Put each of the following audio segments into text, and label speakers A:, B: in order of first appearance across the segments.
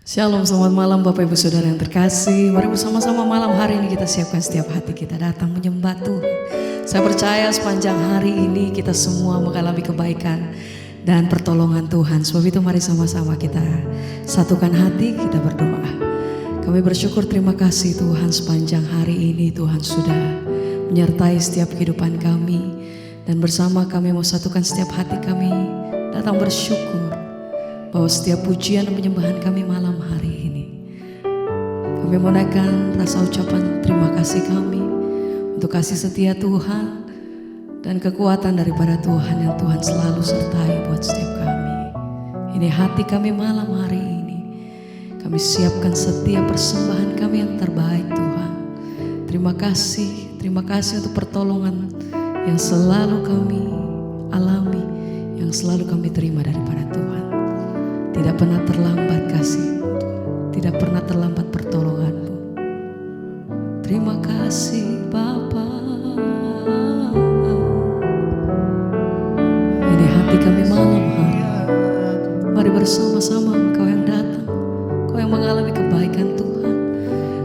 A: Shalom, selamat malam Bapak Ibu Saudara yang terkasih. Mari bersama-sama malam hari ini kita siapkan setiap hati kita datang menyembah Tuhan. Saya percaya sepanjang hari ini kita semua mengalami kebaikan dan pertolongan Tuhan. Sebab itu mari sama-sama kita satukan hati, kita berdoa. Kami bersyukur, terima kasih Tuhan, sepanjang hari ini Tuhan sudah menyertai setiap kehidupan kami. Dan bersama kami mau satukan setiap hati kami datang bersyukur bahwa setiap pujian dan penyembahan kami malam hari ini, kami menaikkan rasa ucapan terima kasih kami untuk kasih setia Tuhan dan kekuatan daripada Tuhan yang Tuhan selalu sertai buat setiap kami. Ini hati kami malam hari ini, kami siapkan setiap persembahan kami yang terbaik Tuhan. Terima kasih untuk pertolongan yang selalu kami alami, yang selalu kami terima daripada Tuhan. Tidak pernah terlambat kasih, tidak pernah terlambat pertolongan-Mu. Terima kasih Bapa. Ini hati kami malam hari. Mari bersama-sama Engkau yang datang, Engkau yang mengalami kebaikan Tuhan.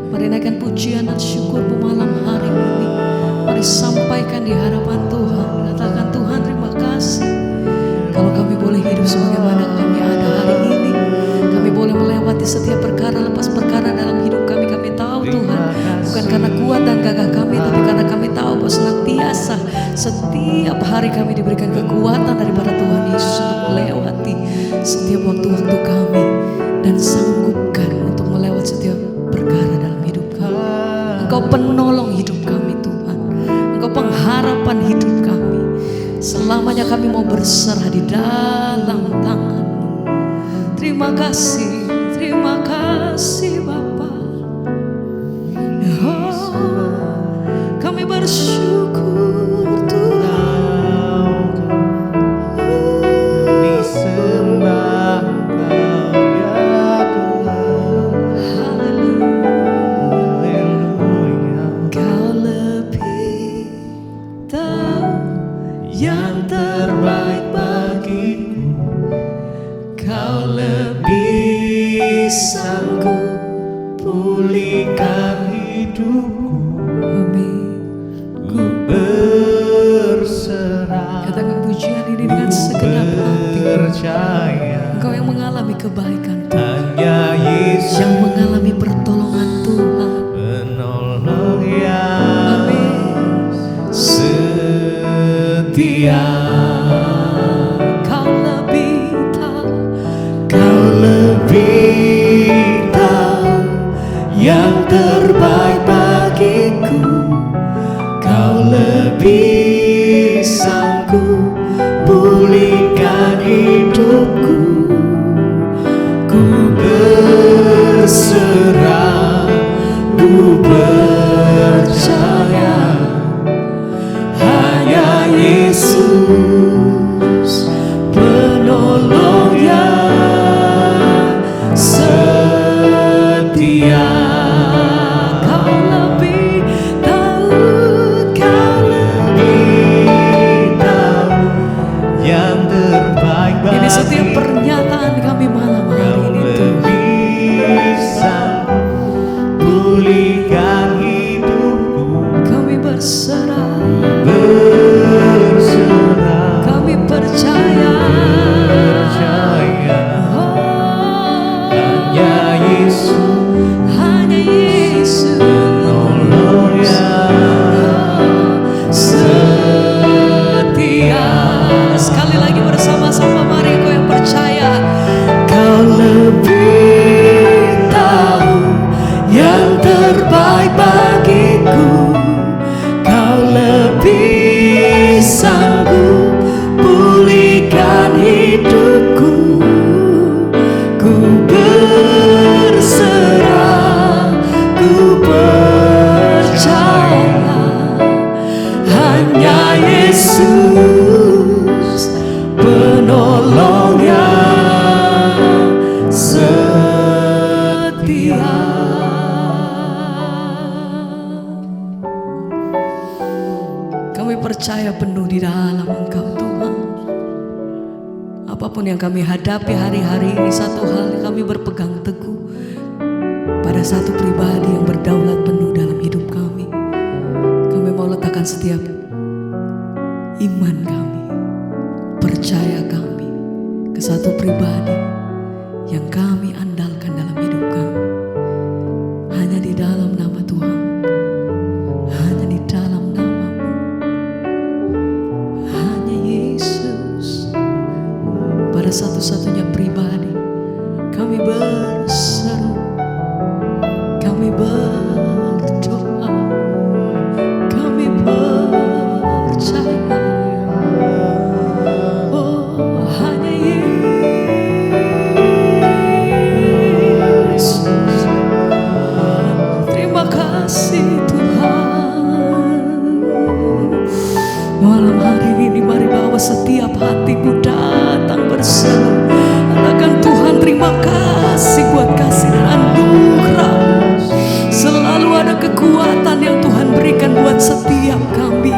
A: Mari naikkan pujian dan syukur-Mu malam hari ini. Mari sampaikan di hadapan Tuhan. Katakan, Tuhan terima kasih. Kalau kami boleh hidup sebagaimana kami ada hari ini, kami boleh melewati setiap perkara lepas perkara dalam hidup kami. Kami tahu Tuhan, bukan karena kuat dan gagah kami, tapi karena kami tahu bahwa senantiasa setiap hari kami diberikan kekuatan daripada Tuhan Yesus untuk melewati setiap waktu-waktu kami dan sanggupkan untuk melewati setiap perkara dalam hidup kami. Engkau penolong hidup kami Tuhan, Engkau pengharapan hidup kami. Selamanya kami mau berserah di dalam tangan-Mu. Terima kasih Bapa. Oh, kami bersyukur Tuhan.
B: Disembah Engkau ya Tuhan.
A: Haleluya. Kau lebih tahu yang terbaik bagiku. Kau lebih sanggup
B: Pulihkan hidupku,
A: Amin.
B: ku berserah.
A: Katakan pujian ini dengan segenap hati.
B: Percaya
A: Engkau yang mengalami kebaikan Tuhan,
B: hanya Yesus
A: yang mengalami pertolongan Tuhan.
B: penolong yang
A: Amin.
B: setia.
A: Kau lebih tahu,
B: Kau lebih tahu yang terbaik bagiku. Kau lebih sanggup pulihkan hidupku. Ku berserah, ku percaya hanya Yesus penolong yang setia.
A: Kau lebih tahu, Kau
B: Lebih tahu yang terbaik bagiku.
A: ini setiap pernyataan kami malam hari
B: Kau
A: ini Tuhan.
B: lebih sanggup pulihkan hidupku.
A: Kami berserah,
B: Berserah,
A: kami percaya.
B: percaya
A: Oh,
B: hanya Yesus
A: hanya Yesus
B: penolong yang
A: setia. Sekali lagi bersama-sama mari Engkau yang percaya apapun yang kami hadapi hari-hari ini, satu hal yang kami berpegang teguh pada satu pribadi yang berdaulat penuh dalam hidup kami. Kami mau letakkan setiap iman kami, percaya kami ke satu pribadi yang kami andalkan dalam hidup kami. Hanya di dalam nama Tuhan, hanya di dalam nama-Mu, hanya Yesus. Pada satu-satunya pribadi kami berseru, kami berdoa, kami percaya. Oh, hanya Yesus. Terima kasih Tuhan. Malam hari ini mari bawa setiap hatimu datang berseru. Katakan Tuhan terima kasih buat kasih dan anugerah-Mu. Selalu ada kekuatan yang Tuhan berikan buat setiap kami.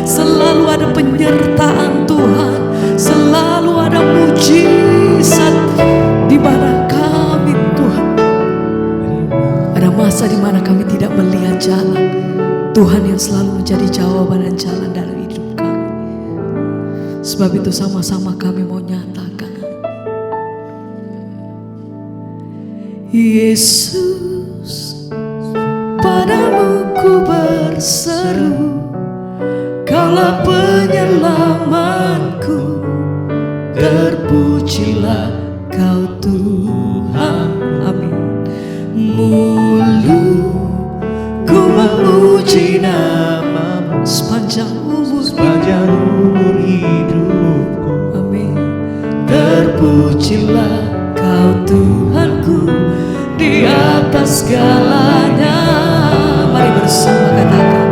A: Selalu ada penyertaan Tuhan. Selalu ada mujizat di mana kami Tuhan. Ada masa di mana kami tidak melihat jalan. Tuhan yang selalu menjadi jawaban dan jalan dalam hidup kami. Sebab itu sama-sama kami mau nyatakan, Yesus, padamu ku berseru, Kaulah penyelamatku, terpujilah Kau Tuhan. Amin. Mulutku memuji nama-Mu sepanjang umur hidupku. Amin. Terpujilah Kau Tuhanku di atas segalanya. Mari bersama katakan,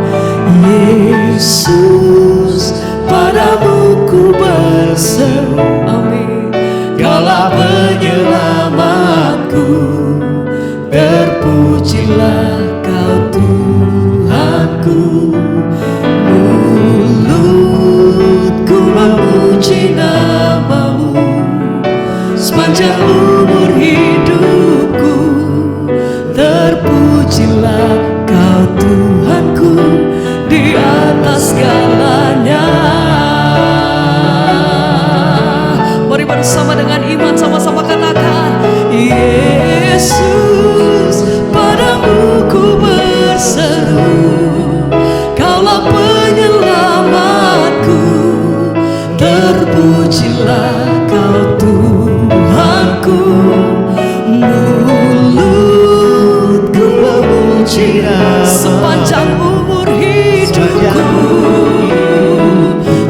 A: Yesus, padamu ku berseru. Amin. Kaulah penyelamatku, terpujilah Kau Tuhanku. Mulutku memuji nama-Mu sepanjang umur hidupku. Terpujilah Kau Tuhanku di atas segalanya. Mari bersama dengan iman sama-sama katakan, Yesus, padamu ku berseru, Kaulah penyelamatku, terpujilah Kau Tuhanku. Mulutku memuji sepanjang umur hidupku.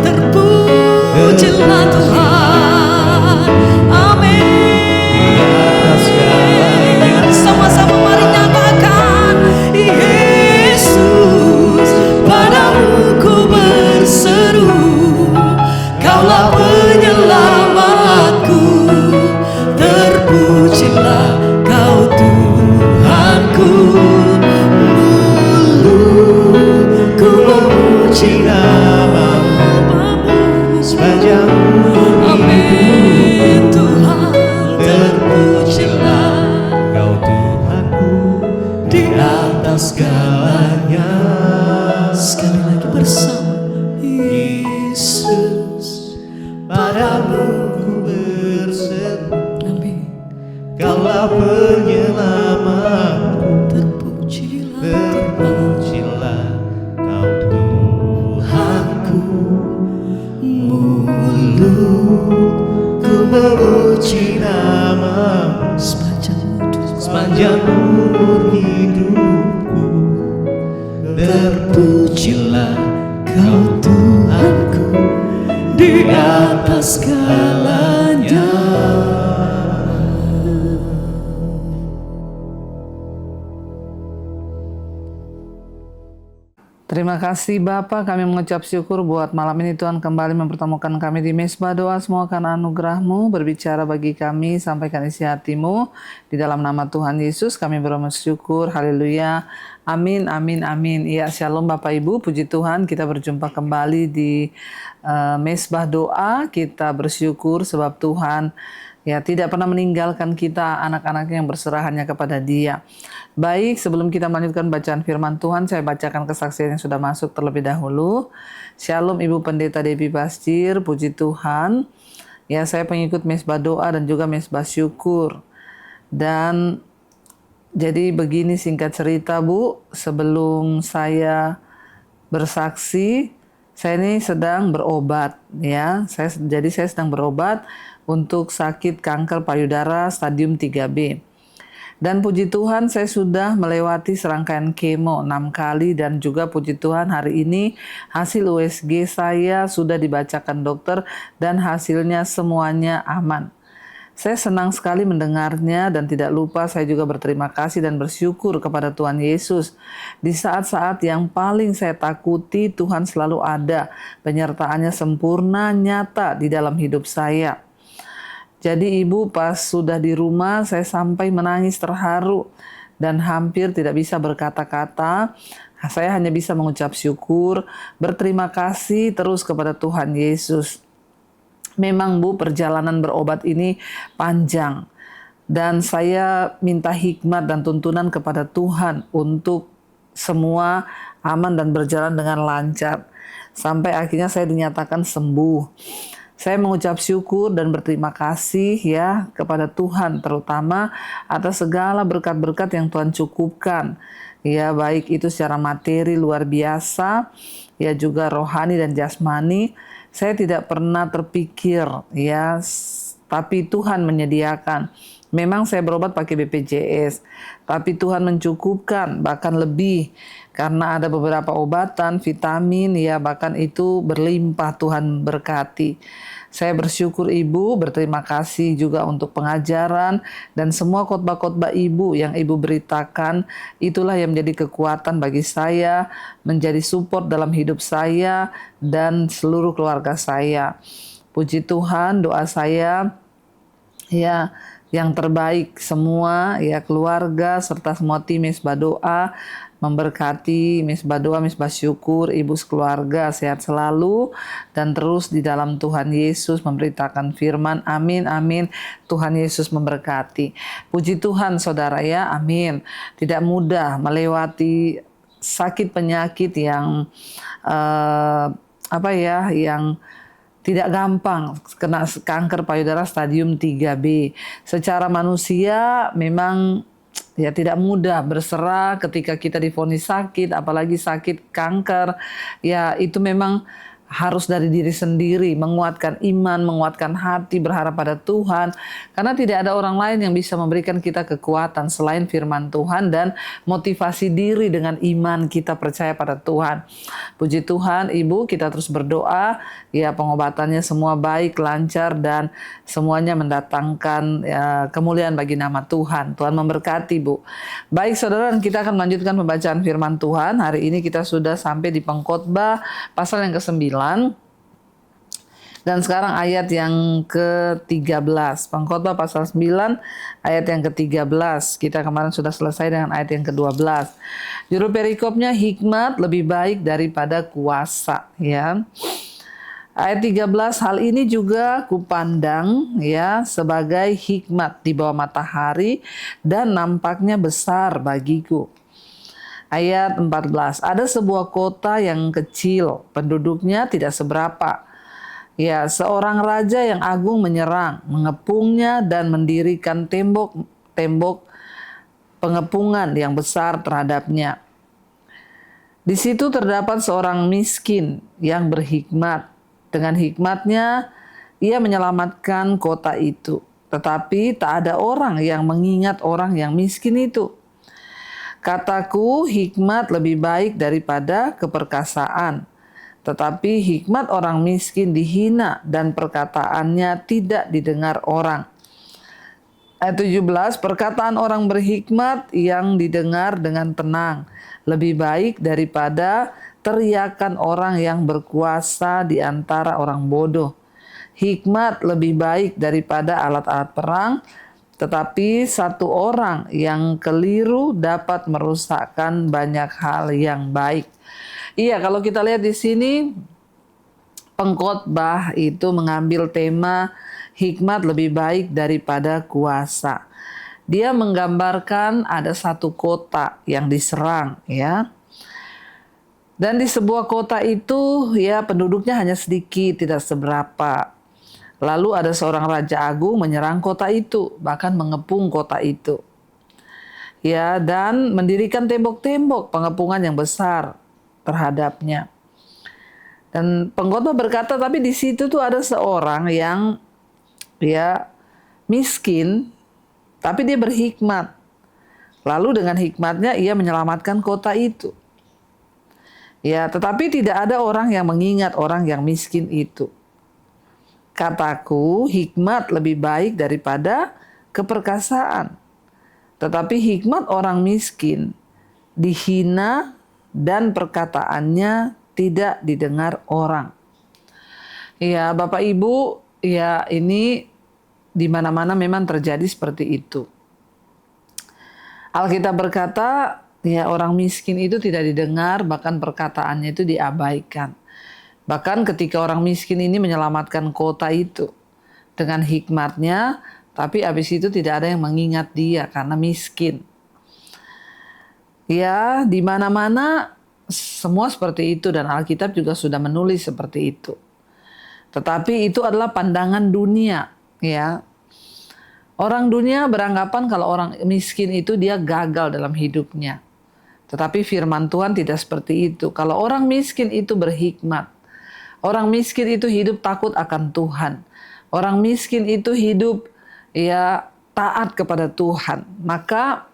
A: Terpujilah Tuhan. Amin. Sama-sama mari nyatakan, Yesus, padamu ku berseru, Kaulah penyelamatku, terpujilah Kau Tuhanku. Mulutku memuji nama-Mu sepanjang umur. Amin Tuhan, terpujilah Kau Tuhanku di atas segalanya. Sekali lagi bersama, Yesus, padamu ku berseru. Amin. Kaulah penyelamatku, terpujilah Kau Tuhanku. Mulutku memuji nama-Mu sepanjang umur hidupku. Terpujilah Kau Tuhanku di atas segalanya.
C: Terima kasih Bapa, kami mengucap syukur buat malam ini Tuhan kembali mempertemukan kami di Mezbah Doa. Semua karena anugerah-Mu berbicara bagi kami, sampaikan isi hati-Mu. Di dalam nama Tuhan Yesus kami bersyukur, haleluya. Amin, amin, amin. Ya, shalom Bapak Ibu, puji Tuhan kita berjumpa kembali di Mesbah Doa. Kita bersyukur sebab Tuhan ya tidak pernah meninggalkan kita anak-anaknya yang berserah hanya kepada Dia. Baik, sebelum kita melanjutkan bacaan firman Tuhan, saya bacakan kesaksian yang sudah masuk terlebih dahulu. Shalom Ibu Pendeta Devi Pastir, puji Tuhan. Ya, saya pengikut Mesbah Doa dan juga Mesbah Syukur. Dan jadi begini singkat cerita Bu, sebelum saya bersaksi, saya ini sedang berobat ya. Jadi saya sedang berobat untuk sakit kanker payudara stadium 3B. Dan puji Tuhan saya sudah melewati serangkaian kemo 6 kali dan juga puji Tuhan hari ini hasil USG saya sudah dibacakan dokter dan hasilnya semuanya aman. Saya senang sekali mendengarnya dan tidak lupa saya juga berterima kasih dan bersyukur kepada Tuhan Yesus. Di saat-saat yang paling saya takuti, Tuhan selalu ada. Penyertaannya sempurna, nyata di dalam hidup saya. Jadi Ibu pas sudah di rumah saya sampai menangis terharu dan hampir tidak bisa berkata-kata. Saya hanya bisa mengucap syukur, berterima kasih terus kepada Tuhan Yesus. Memang Bu, perjalanan berobat ini panjang dan saya minta hikmat dan tuntunan kepada Tuhan untuk semua aman dan berjalan dengan lancar sampai akhirnya saya dinyatakan sembuh. Saya mengucap syukur dan berterima kasih ya kepada Tuhan terutama atas segala berkat-berkat yang Tuhan cukupkan. Ya, baik itu secara materi luar biasa, ya juga rohani dan jasmani. Saya tidak pernah terpikir ya, tapi Tuhan menyediakan. Memang saya berobat pakai BPJS, tapi Tuhan mencukupkan bahkan lebih karena ada beberapa obatan, vitamin ya bahkan itu berlimpah Tuhan berkati. Saya bersyukur Ibu, berterima kasih juga untuk pengajaran dan semua khotbah-khotbah Ibu yang Ibu beritakan. Itulah yang menjadi kekuatan bagi saya, menjadi support dalam hidup saya dan seluruh keluarga saya. Puji Tuhan, doa saya ya yang terbaik semua ya keluarga serta semua tim Mesbah Doa memberkati Mesbah Doa, Mesbah Syukur, Ibu sekeluarga sehat selalu dan terus di dalam Tuhan Yesus memberitakan firman. Amin, amin. Tuhan Yesus memberkati. Puji Tuhan saudara ya, amin. Tidak mudah melewati sakit penyakit yang yang tidak gampang kena kanker payudara stadium 3B. Secara manusia memang ya tidak mudah berserah ketika kita divonis sakit, apalagi sakit kanker. Ya itu memang harus dari diri sendiri, menguatkan iman, menguatkan hati, berharap pada Tuhan. Karena tidak ada orang lain yang bisa memberikan kita kekuatan selain firman Tuhan dan motivasi diri dengan iman kita percaya pada Tuhan. Puji Tuhan, Ibu, kita terus berdoa, ya pengobatannya semua baik, lancar, dan semuanya mendatangkan kemuliaan bagi nama Tuhan. Tuhan memberkati, Bu. Baik, saudara, kita akan melanjutkan pembacaan firman Tuhan. Hari ini kita sudah sampai di Pengkhotbah pasal yang ke-9. Dan sekarang ayat yang ke-13. Pengkhotbah pasal 9 ayat yang ke-13. Kita kemarin sudah selesai dengan ayat yang ke-12. Judul perikopnya hikmat lebih baik daripada kuasa ya. Ayat 13, hal ini juga kupandang ya sebagai hikmat di bawah matahari dan nampaknya besar bagiku. Ayat 14, ada sebuah kota yang kecil, penduduknya tidak seberapa. Ya, seorang raja yang agung menyerang, mengepungnya dan mendirikan tembok pengepungan yang besar terhadapnya. Di situ terdapat seorang miskin yang berhikmat. Dengan hikmatnya, ia menyelamatkan kota itu. Tetapi tak ada orang yang mengingat orang yang miskin itu. Kataku, hikmat lebih baik daripada keperkasaan. Tetapi hikmat orang miskin dihina dan perkataannya tidak didengar orang. Ayat 17, perkataan orang berhikmat yang didengar dengan tenang lebih baik daripada teriakan orang yang berkuasa di antara orang bodoh. Hikmat lebih baik daripada alat-alat perang, Tetapi satu orang yang keliru dapat merusakkan banyak hal yang baik. Iya, kalau kita lihat di sini, pengkhotbah itu mengambil tema hikmat lebih baik daripada kuasa. Dia menggambarkan ada satu kota yang diserang, ya. Dan di sebuah kota itu, ya, penduduknya hanya sedikit, tidak seberapa. Lalu ada seorang raja agung menyerang kota itu, bahkan mengepung kota itu. Ya, dan mendirikan tembok-tembok pengepungan yang besar terhadapnya. Dan pengkhotbah berkata, tapi di situ tuh ada seorang yang ya miskin, tapi dia berhikmat. Lalu dengan hikmatnya ia menyelamatkan kota itu. Ya, tetapi tidak ada orang yang mengingat orang yang miskin itu. Kataku, hikmat lebih baik daripada keperkasaan. Tetapi hikmat orang miskin dihina dan perkataannya tidak didengar orang. Ya, Bapak Ibu, ya ini di mana-mana memang terjadi seperti itu. Alkitab berkata, ya orang miskin itu tidak didengar, bahkan perkataannya itu diabaikan. Bahkan ketika orang miskin ini menyelamatkan kota itu dengan hikmatnya, tapi habis itu tidak ada yang mengingat dia karena miskin. Ya, di mana-mana semua seperti itu dan Alkitab juga sudah menulis seperti itu. Tetapi itu adalah pandangan dunia, ya. Orang dunia beranggapan kalau orang miskin itu dia gagal dalam hidupnya. Tetapi firman Tuhan tidak seperti itu. Kalau orang miskin itu berhikmat. Orang miskin itu hidup takut akan Tuhan. Orang miskin itu hidup ya taat kepada Tuhan. Maka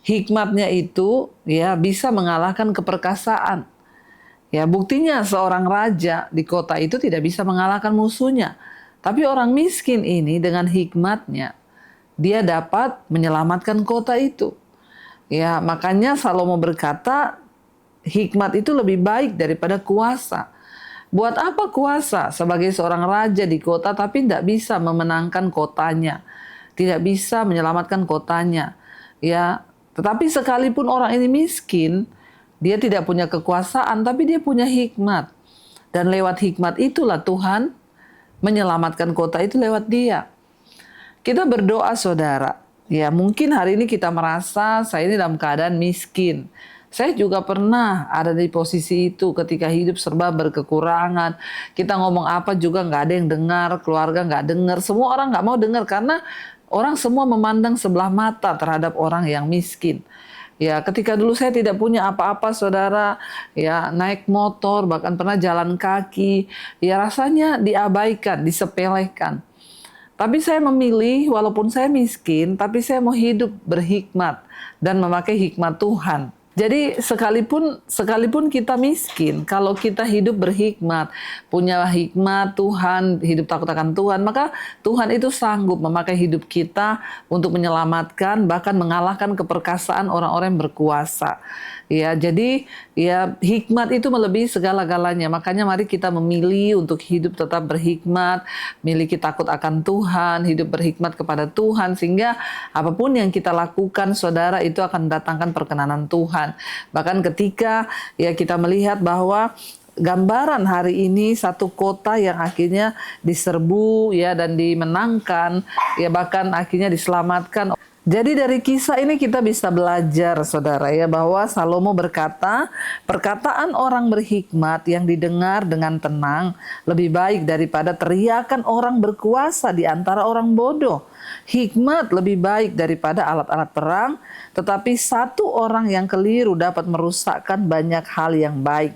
C: hikmatnya itu ya bisa mengalahkan keperkasaan. Ya, buktinya seorang raja di kota itu tidak bisa mengalahkan musuhnya. Tapi orang miskin ini dengan hikmatnya dia dapat menyelamatkan kota itu. Ya, makanya Salomo berkata, hikmat itu lebih baik daripada kuasa. Buat apa kuasa sebagai seorang raja di kota tapi tidak bisa memenangkan kotanya, tidak bisa menyelamatkan kotanya. Ya, tetapi sekalipun orang ini miskin, dia tidak punya kekuasaan, tapi dia punya hikmat. Dan lewat hikmat itulah Tuhan menyelamatkan kota itu lewat dia. Kita berdoa saudara, ya mungkin hari ini kita merasa saya ini dalam keadaan miskin. Saya juga pernah ada di posisi itu ketika hidup serba berkekurangan. Kita ngomong apa juga nggak ada yang dengar, keluarga nggak dengar, semua orang nggak mau dengar karena orang semua memandang sebelah mata terhadap orang yang miskin. Ya, ketika dulu saya tidak punya apa-apa saudara, ya naik motor, bahkan pernah jalan kaki, ya rasanya diabaikan, disepelekan. Tapi saya memilih, walaupun saya miskin, tapi saya mau hidup berhikmat dan memakai hikmat Tuhan. Jadi sekalipun kita miskin, kalau kita hidup berhikmat, punya hikmat Tuhan, hidup takut akan Tuhan, maka Tuhan itu sanggup memakai hidup kita untuk menyelamatkan, bahkan mengalahkan keperkasaan orang-orang yang berkuasa. Ya, jadi ya hikmat itu melebihi segala-galanya. Makanya mari kita memilih untuk hidup tetap berhikmat, miliki takut akan Tuhan, hidup berhikmat kepada Tuhan, sehingga apapun yang kita lakukan, saudara, itu akan mendatangkan perkenanan Tuhan. Bahkan ketika ya kita melihat bahwa gambaran hari ini satu kota yang akhirnya diserbu ya dan dimenangkan, ya bahkan akhirnya diselamatkan. Jadi dari kisah ini kita bisa belajar saudara ya bahwa Salomo berkata, perkataan orang berhikmat yang didengar dengan tenang lebih baik daripada teriakan orang berkuasa di antara orang bodoh. Hikmat lebih baik daripada alat-alat perang, tetapi satu orang yang keliru dapat merusakkan banyak hal yang baik.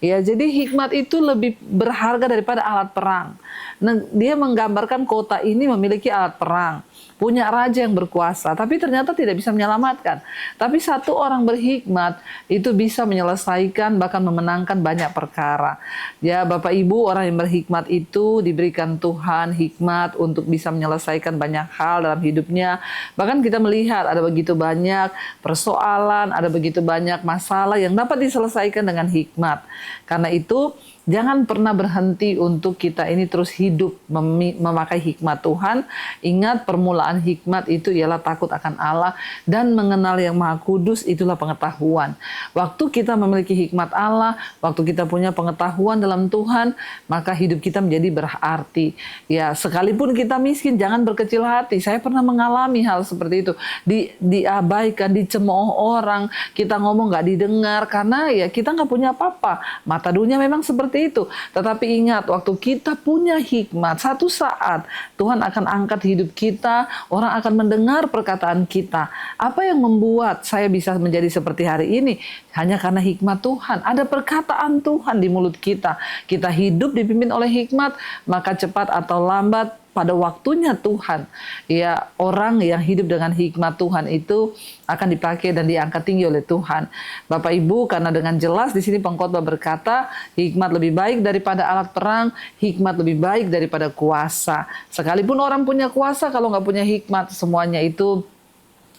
C: Ya, jadi hikmat itu lebih berharga daripada alat perang. Nah, dia menggambarkan kota ini memiliki alat perang, punya raja yang berkuasa, tapi ternyata tidak bisa menyelamatkan. Tapi satu orang berhikmat itu bisa menyelesaikan bahkan memenangkan banyak perkara. Ya, Bapak Ibu, orang yang berhikmat itu diberikan Tuhan hikmat untuk bisa menyelesaikan banyak hal dalam hidupnya. Bahkan kita melihat ada begitu banyak persoalan, ada begitu banyak masalah yang dapat diselesaikan dengan hikmat. Karena itu Jangan pernah berhenti untuk kita ini terus hidup memakai hikmat Tuhan. Ingat, permulaan hikmat itu ialah takut akan Allah dan mengenal yang Maha Kudus, itulah pengetahuan. Waktu kita memiliki hikmat Allah, waktu kita punya pengetahuan dalam Tuhan, maka hidup kita menjadi berarti. Ya, sekalipun kita miskin, jangan berkecil hati. Saya pernah mengalami hal seperti itu. Diabaikan, dicemooh orang, kita ngomong nggak didengar karena ya kita nggak punya apa-apa. Mata dunia memang seperti itu. Tetapi ingat, waktu kita punya hikmat, satu saat Tuhan akan angkat hidup kita, orang akan mendengar perkataan kita. Apa yang membuat saya bisa menjadi seperti hari ini? Hanya karena hikmat Tuhan. Ada perkataan Tuhan di mulut kita. Kita hidup dipimpin oleh hikmat, maka cepat atau lambat pada waktunya Tuhan, ya, orang yang hidup dengan hikmat Tuhan itu akan dipakai dan diangkat tinggi oleh Tuhan. Bapak Ibu, karena dengan jelas di sini pengkhotbah berkata, hikmat lebih baik daripada alat perang, hikmat lebih baik daripada kuasa. Sekalipun orang punya kuasa, kalau nggak punya hikmat, semuanya itu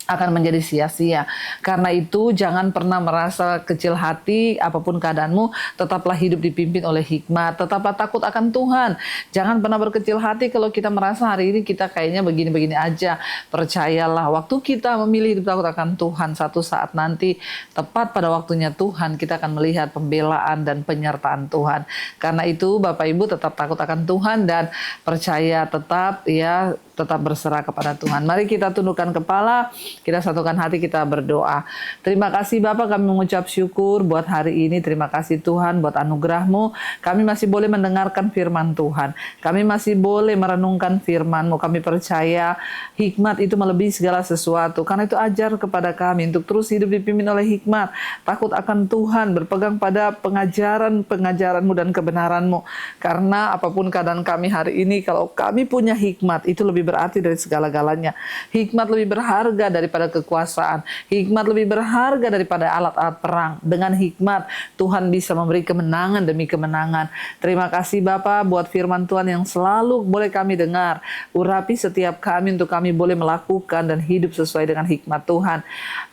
C: akan menjadi sia-sia. Karena itu jangan pernah merasa kecil hati apapun keadaanmu, tetaplah hidup dipimpin oleh hikmat, tetaplah takut akan Tuhan. Jangan pernah berkecil hati kalau kita merasa hari ini kita kayaknya begini-begini aja. Percayalah, waktu kita memilih hidup takut akan Tuhan, satu saat nanti tepat pada waktunya Tuhan, kita akan melihat pembelaan dan penyertaan Tuhan. Karena itu Bapak Ibu tetap takut akan Tuhan dan percaya, tetap berserah kepada Tuhan. Mari kita tundukkan kepala, kita satukan hati, kita berdoa. Terima kasih Bapak, kami mengucap syukur buat hari ini. Terima kasih Tuhan buat anugerah-Mu. Kami masih boleh mendengarkan firman Tuhan. Kami masih boleh merenungkan firman-Mu. Kami percaya hikmat itu melebihi segala sesuatu. Karena itu ajar kepada kami untuk terus hidup dipimpin oleh hikmat. Takut akan Tuhan, berpegang pada pengajaran-Mu dan kebenaran-Mu. Karena apapun keadaan kami hari ini, kalau kami punya hikmat, itu lebih berarti dari segala-galanya. Hikmat lebih berharga daripada kekuasaan. Hikmat lebih berharga daripada alat-alat perang. Dengan hikmat, Tuhan bisa memberi kemenangan demi kemenangan. Terima kasih Bapa buat firman Tuhan yang selalu boleh kami dengar. Urapi setiap kami untuk kami boleh melakukan dan hidup sesuai dengan hikmat Tuhan.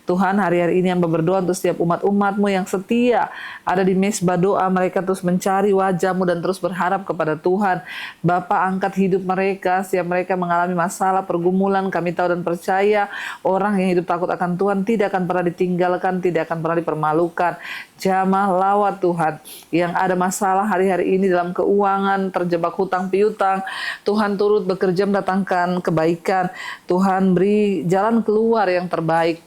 C: Tuhan, hari-hari ini yang berdoa untuk setiap umat-umat-Mu yang setia ada di mesbah doa, mereka terus mencari wajah-Mu dan terus berharap kepada Tuhan. Bapa, angkat hidup mereka, setiap mereka mengalami masalah, pergumulan, kami tahu dan percaya orang yang hidup takut akan Tuhan tidak akan pernah ditinggalkan, tidak akan pernah dipermalukan. Jamah lawat Tuhan yang ada masalah hari-hari ini dalam keuangan, terjebak hutang piutang, Tuhan turut bekerja mendatangkan kebaikan. Tuhan beri jalan keluar yang terbaik.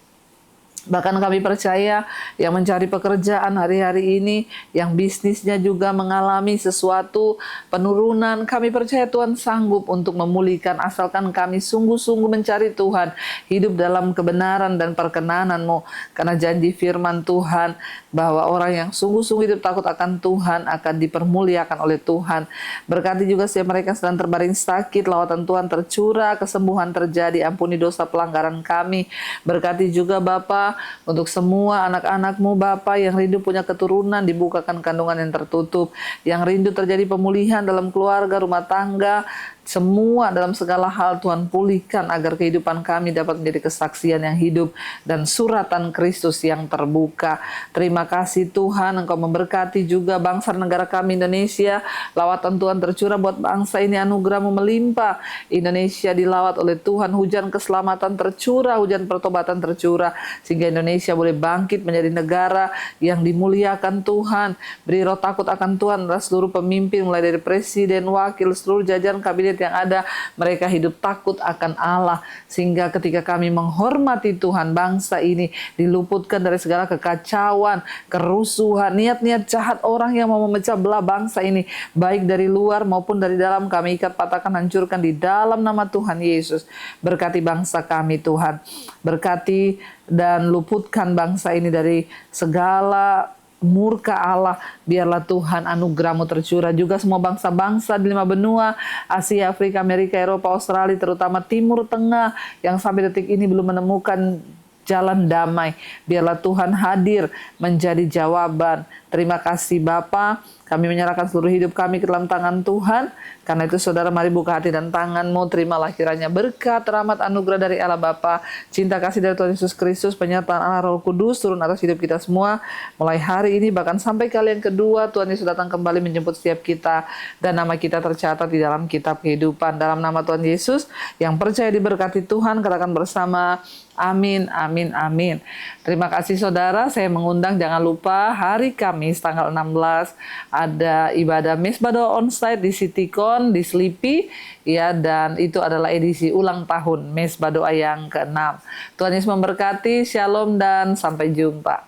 C: Bahkan kami percaya yang mencari pekerjaan hari-hari ini, yang bisnisnya juga mengalami sesuatu penurunan, kami percaya Tuhan sanggup untuk memulihkan asalkan kami sungguh-sungguh mencari Tuhan, hidup dalam kebenaran dan perkenanan-Mu. Karena janji firman Tuhan bahwa orang yang sungguh-sungguh hidup takut akan Tuhan akan dipermuliakan oleh Tuhan. Berkati juga setiap mereka sedang terbaring sakit, lawatan Tuhan tercurah, kesembuhan terjadi, ampuni dosa pelanggaran kami. Berkati juga Bapa untuk semua anak-anak-Mu Bapa yang rindu punya keturunan, dibukakan kandungan yang tertutup, yang rindu terjadi pemulihan dalam keluarga, rumah tangga, semua dalam segala hal Tuhan pulihkan agar kehidupan kami dapat menjadi kesaksian yang hidup dan suratan Kristus yang terbuka. Terima kasih Tuhan, Engkau memberkati juga bangsa negara kami Indonesia. Lawatan Tuhan tercurah buat bangsa ini, anugerah-Mu melimpah. Indonesia dilawat oleh Tuhan, hujan keselamatan tercurah, hujan pertobatan tercurah, sehingga Indonesia boleh bangkit menjadi negara yang dimuliakan Tuhan. Beri roh takut akan Tuhan adalah seluruh pemimpin, mulai dari presiden, wakil, seluruh jajaran kabinet yang ada, mereka hidup takut akan Allah, sehingga ketika kami menghormati Tuhan, bangsa ini diluputkan dari segala kekacauan, kerusuhan, niat-niat jahat orang yang mau memecah belah bangsa ini, baik dari luar maupun dari dalam. Kami ikat, patahkan, hancurkan di dalam nama Tuhan Yesus. Berkati bangsa kami Tuhan, berkati dan luputkan bangsa ini dari segala murka Allah. Biarlah Tuhan anugerah-Mu tercurah juga semua bangsa-bangsa di 5 benua, Asia, Afrika, Amerika, Eropa, Australia, terutama Timur Tengah yang sampai detik ini belum menemukan jalan damai. Biarlah Tuhan hadir menjadi jawaban Terima kasih Bapa, kami menyerahkan seluruh hidup kami ke dalam tangan Tuhan. Karena itu saudara, mari buka hati dan tanganmu, terimalah kiranya berkat, rahmat, anugerah dari Allah Bapa, cinta kasih dari Tuhan Yesus Kristus, penyertaan Allah Roh Kudus turun atas hidup kita semua, mulai hari ini bahkan sampai kali yang kedua Tuhan Yesus datang kembali menjemput setiap kita, dan nama kita tercatat di dalam kitab kehidupan. Dalam nama Tuhan Yesus, yang percaya diberkati Tuhan, katakan bersama, amin, amin, amin. Terima kasih saudara, saya mengundang jangan lupa hari Kamis tanggal 16 ada ibadah Mesbah Doa Onsite di Citycon di Sleepy ya, dan itu adalah edisi ulang tahun Mesbah Doa yang ke-6. Tuhan Yesus memberkati, shalom dan sampai jumpa.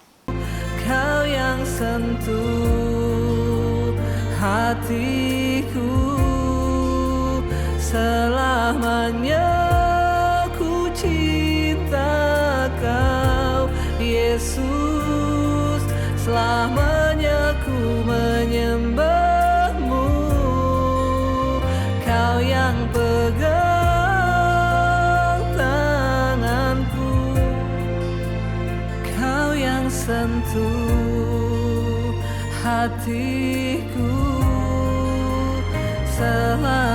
C: Kau yang sentuh hatiku, selamanya ku cinta Kau Yesus, selamanya ku menyembahmu. Kau yang pegang tanganku, Kau yang sentuh hatiku, selamanya